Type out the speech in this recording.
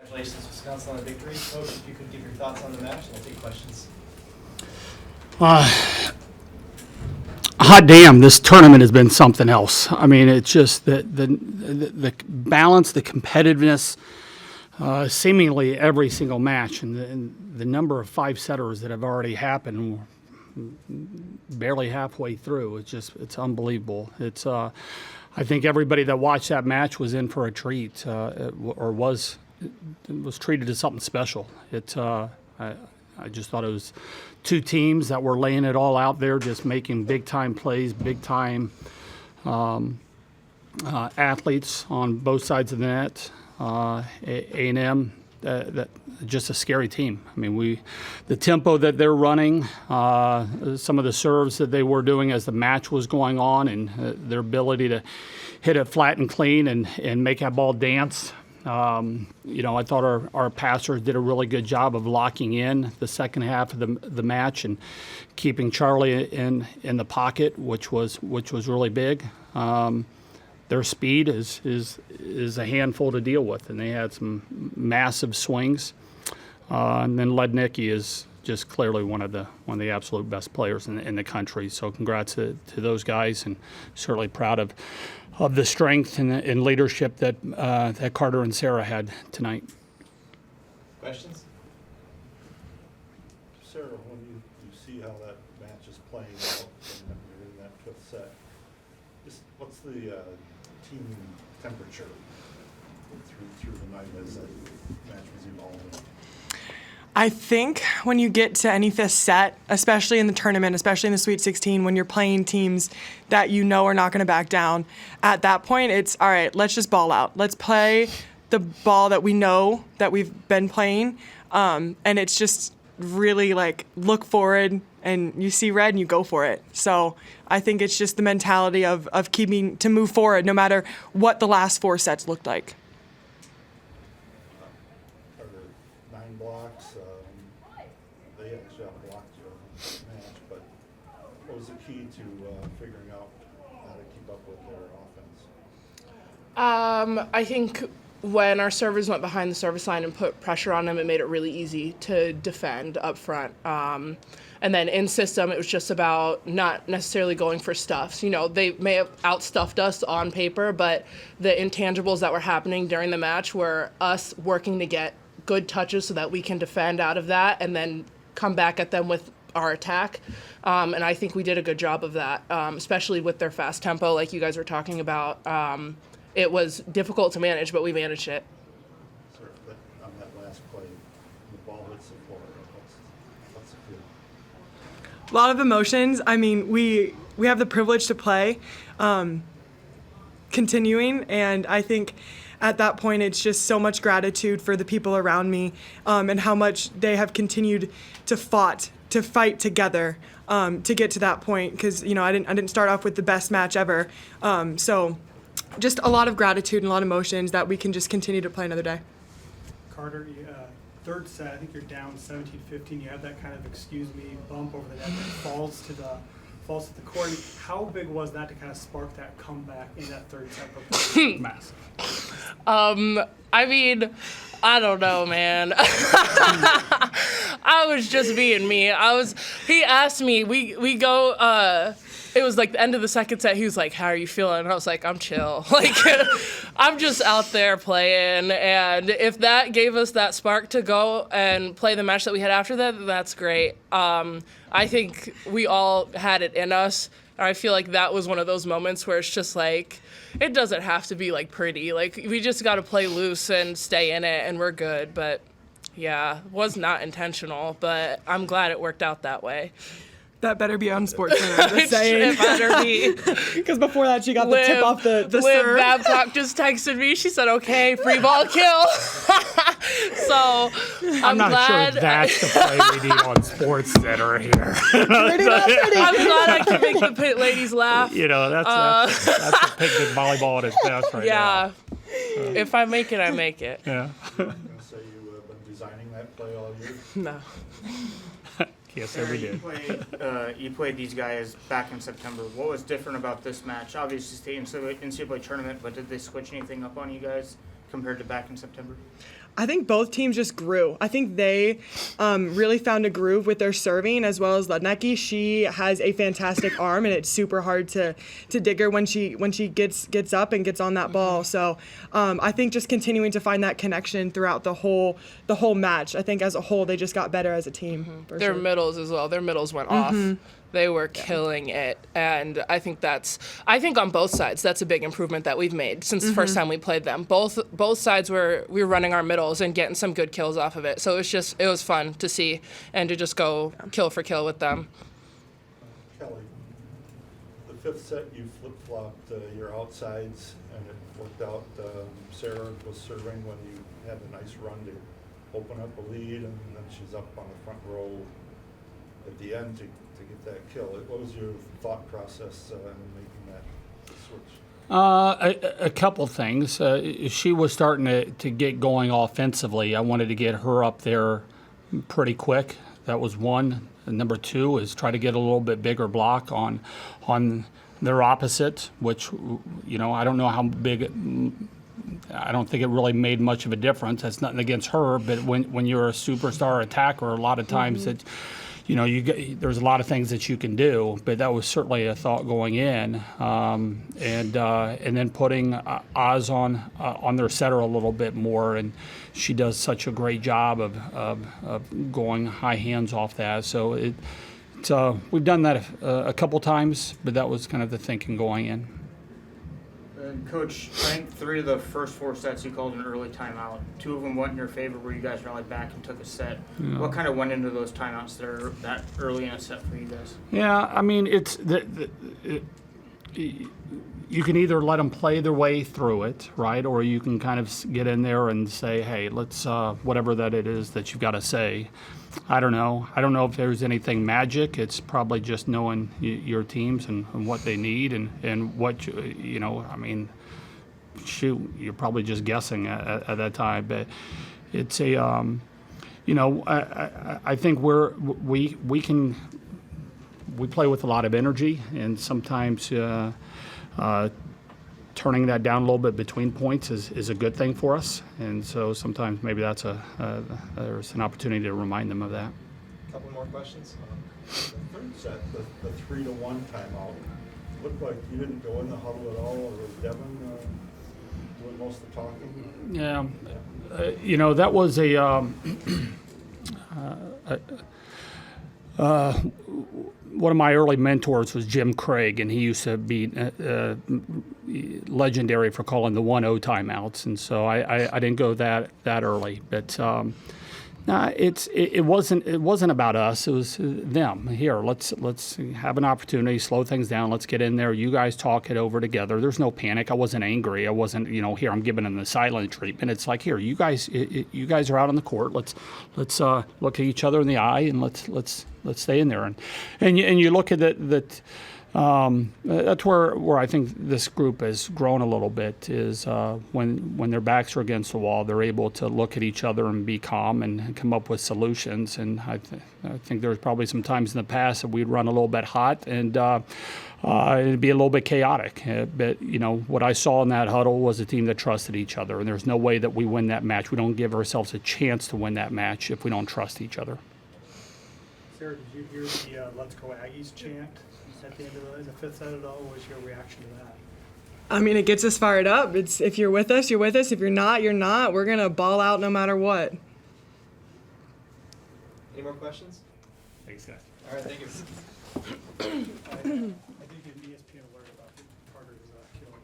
Congratulations, Wisconsin, on the victory. Coach, if you could give your thoughts on the match, and we'll take questions. Hot damn, this tournament has been something else. I mean, it's just the balance, the competitiveness, seemingly every single match, and the number of five-setters that have already happened barely halfway through. It's unbelievable. I think everybody that watched that match was in for a treat, or was treated as something special. I just thought it was two teams that were laying it all out there, just making big-time plays, big-time athletes on both sides of the net. A&M, that just a scary team. I mean, the tempo that they're running, some of the serves that they were doing as the match was going on, and their ability to hit it flat and clean and make that ball dance. I thought our passers did a really good job of locking in the second half of the match and keeping Charlie in the pocket, which was really big. Their speed is a handful to deal with, and they had some massive swings. And then Lednicki is just clearly one of the absolute best players in the country. So congrats to those guys, and certainly proud of the strength and leadership that Carter and Sarah had tonight. Questions? Sarah, when you see how that match is playing out and you're in that fifth set, what's the team temperature through the night as that match was evolving? I think when you get to any fifth set, especially in the tournament, especially in the Sweet 16, when you're playing teams that you know are not going to back down, at that point it's, all right, let's just ball out. Let's play the ball that we know that we've been playing. And it's just really like look forward and you see red and you go for it. So I think it's just the mentality of keeping to move forward no matter what the last four sets looked like. Are there 9 blocks? They actually outblocked you in the match, but what was the key to figuring out how to keep up with their offense? I think when our servers went behind the service line and put pressure on them, it made it really easy to defend up front. And then in system, it was just about not necessarily going for stuffs. You know, they may have outstuffed us on paper, but the intangibles that were happening during the match were us working to get good touches so that we can defend out of that and then come back at them with our attack. And I think we did a good job of that, especially with their fast tempo, like you guys were talking about. It was difficult to manage, but we managed it. Sir, on that last play, the ball hits the floor. What's the feel? A lot of emotions. I mean, we have the privilege to play, continuing, and I think at that point it's just so much gratitude for the people around me, and how much they have continued to fight together to get to that point. Because I didn't start off with the best match ever, so just a lot of gratitude and a lot of emotions that we can just continue to play another day. Carter, third set, I think you're down 17-15. You have that kind of excuse me bump over the net that falls to the court. How big was that to kind of spark that comeback in that third set? Massive. I mean, I don't know, man. I was just being me. He asked me, we go, it was like the end of the second set. He was like, "How are you feeling?" And I was like, "I'm chill. Like, I'm just out there playing." And if that gave us that spark to go and play the match that we had after that, that's great. I think we all had it in us. I feel like that was one of those moments where it's just like, it doesn't have to be like pretty. Like, we just got to play loose and stay in it, and we're good. But yeah, it was not intentional, but I'm glad it worked out that way. That better be on SportsCenter, I'm just saying. It better be. Because before that, she got the tip off the Liv serve. Babcock just texted me. She said, "Okay, free ball kill." So I'm not glad. sure that's the play we need on SportsCenter here. Pretty much. I'm glad I can make the pit ladies laugh. That's the picnic volleyball at its best right Yeah. If I make it, I make it. now. I'm going to say you have been designing that play all year. No. Yes, sir, we did. You played these guys back in September. What was different about this match? Obviously, staying in NCAA tournament, but did they switch anything up on you guys compared to back in September? I think both teams just grew. I think they really found a groove with their serving, as well as Lednecki. She has a fantastic arm, and it's super hard to dig her when she gets up and gets on that ball. So I think just continuing to find that connection throughout the whole match. I think as a whole they just got better as a team. For Their sure. middles as well. Their middles went off. They were killing it, and I think on both sides that's a big improvement that we've made since the first time we played them. Both sides we were running our middles and getting some good kills off of it. So it was fun to see and to just go kill for kill with them. Kelly, the fifth set you flip-flopped your outsides and it worked out. Sarah was serving when you had a nice run to open up a lead, and then she's up on the front row at the end to get that kill. What was your thought process in making that switch? A couple things. She was starting to get going offensively. I wanted to get her up there pretty quick. That was one. And number two is try to get a little bit bigger block on their opposite, which, I don't know how big. I don't think it really made much of a difference. That's nothing against her, but when you're a superstar attacker, a lot of times that. There's a lot of things that you can do, but that was certainly a thought going in, and then putting Oz on their setter a little bit more, and she does such a great job of going high hands off that. So we've done that a couple times, but that was kind of the thinking going in. And Coach, I think 3 of the first 4 sets you called an early timeout. 2 of them went in your favor where you guys rallied back and took a set. Yeah. What kind of went into those timeouts that early in a set for you guys? Yeah, I mean, you can either let them play their way through it, right, or you can kind of get in there and say, hey, let's whatever that it is that you've got to say. I don't know. I don't know if there's anything magic. It's probably just knowing your teams and what they need and what I mean, shoot, you're probably just guessing at that time. But it's a I think we play with a lot of energy, and sometimes turning that down a little bit between points is a good thing for us, and so sometimes maybe that's there's an opportunity to remind them of that. Couple more questions. The third set, the 3-1 timeout, looked like you didn't go in the huddle at all, or was Devin doing most of the talking? Yeah, that was one of my early mentors was Jim Craig, and he used to be legendary for calling the 1-0 timeouts, and so I didn't go that early. But it wasn't about us. It was them. Here, let's have an opportunity, slow things down. Let's get in there. You guys talk it over together. There's no panic. I wasn't angry. I wasn't here. I'm giving them the silent treatment. It's like, here, you guys are out on the court. Let's look at each other in the eye and let's stay in there. And you look at that. That's where I think this group has grown a little bit is when their backs are against the wall, they're able to look at each other and be calm and come up with solutions. And I think there's probably some times in the past that we'd run a little bit hot and it'd be a little bit chaotic. But what I saw in that huddle was a team that trusted each other, and there's no way that we win that match. We don't give ourselves a chance to win that match if we don't trust each other. Sarah, did you hear the Let's Go Aggies chant at the end of the fifth set at all? What was your reaction to that? I mean, it gets us fired up. It's if you're with us, you're with us. If you're not, you're not. We're gonna ball out no matter what. Any more questions? Thanks, guys. All right, thank you. I did get an ESPN alert about Carter's killing.